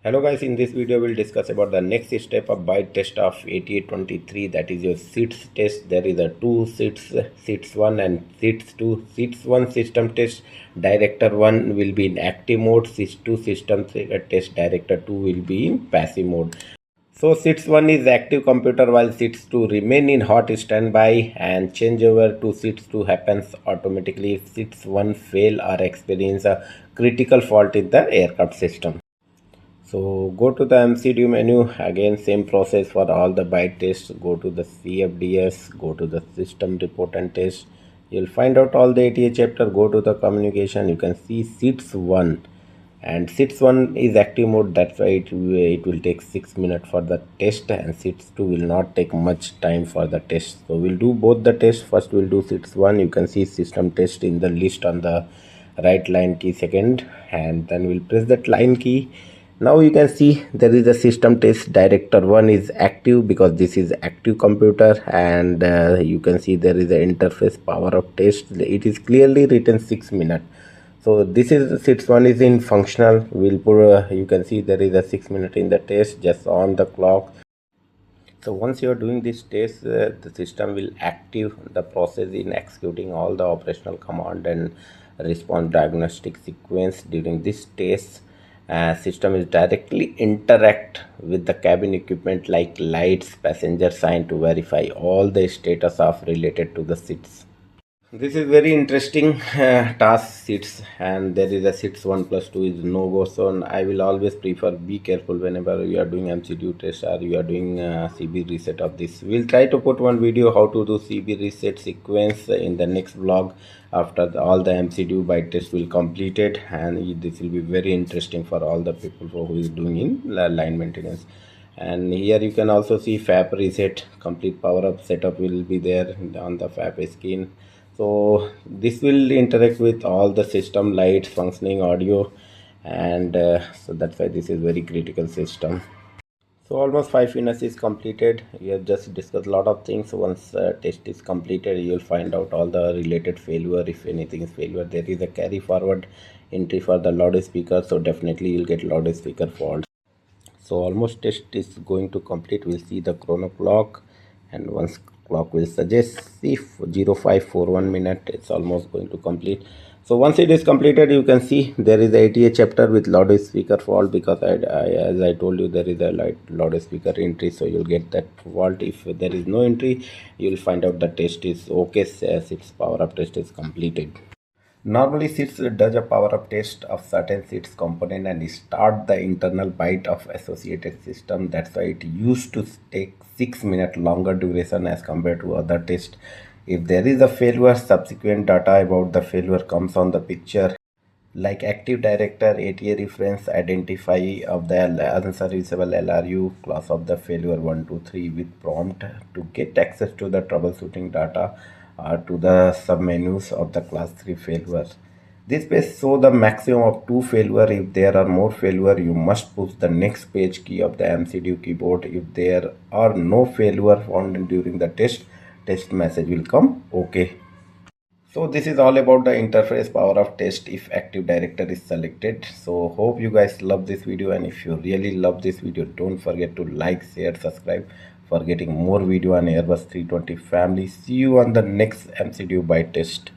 Hello guys, in this video we'll discuss about the next step of bite test of A323, that is your Cids test. There is a two Cids, Cids 1 and Cids 2. Cids 1 system test director 1 will be in active mode, Cids 2 system test director 2 will be in passive mode. So Cids 1 is active computer while Cids 2 remain in hot standby, and changeover to Cids 2 happens automatically if Cids 1 fail or experience a critical fault in the aircraft system. So go to the MCDU menu, again same process for all the byte tests. Go to the CFDS, go to the system report and test. You'll find out all the ATA chapter. Go to the communication, you can see Cids 1, and Cids 1 is active mode, that's why it will take 6 minutes for the test, and Cids 2 will not take much time for the test. So we'll do both the tests. First we'll do Cids 1. You can see system test in the list on the right line key second, and then we'll press that line key. Now you can see there is a system test director 1 is active because this is active computer, and you can see there is an interface power of test. It is clearly written 6 minutes. So this is Cids 1 is in functional. We'll put you can see there is a 6 minute in the test just on the clock. So once you are doing this test, the system will active the process in executing all the operational command and response diagnostic sequence. During this test, system is directly interact with the cabin equipment like lights, passenger sign to verify all the status of related to the seats. This is very interesting task Cids, and there is a Cids 1 plus 2 is no go. So I will always prefer be careful whenever you are doing MCDU test or you are doing CB reset of this. We'll try to put one video how to do CB reset sequence in the next vlog after all the MCDU byte test will completed, and this will be very interesting for all the people who is doing in line maintenance. And here you can also see FAP reset, complete power up setup will be there on the FAP skin. So this will interact with all the system lights, functioning audio, and so that's why this is very critical system. So almost 5 minutes is completed. We have just discussed a lot of things. Once test is completed, you will find out all the related failure. If anything is failure, there is a carry forward entry for the loudspeaker, so definitely you'll get loudspeaker fault. So almost test is going to complete. We'll see the chrono clock, and once clock will suggest if 0541 minute, it's almost going to complete. So once it is completed, you can see there is a ATA chapter with loudspeaker fault because as I told you, there is a loudspeaker entry, so you'll get that fault. If there is no entry, you'll find out the test is okay, as its power up test is completed. Normally Cids does a power up test of certain Cids component and start the internal byte of associated system. That's why it used to take 6 minutes longer duration as compared to other tests. If there is a failure, subsequent data about the failure comes on the picture like active director, ATA reference, identify of the unserviceable LRU, class of the failure 1, 2, 3 with prompt to get access to the troubleshooting data to the submenus of the class 3 failure. This page shows the maximum of 2 failure. If there are more failure, you must push the next page key of the MCDU keyboard. If there are no failure found during the test message will come okay. So this is all about the interface power of test if active director is selected. So hope you guys love this video, and if you really love this video, don't forget to like, share, subscribe for getting more video on Airbus 320 family. See you on the next MCDU byte test.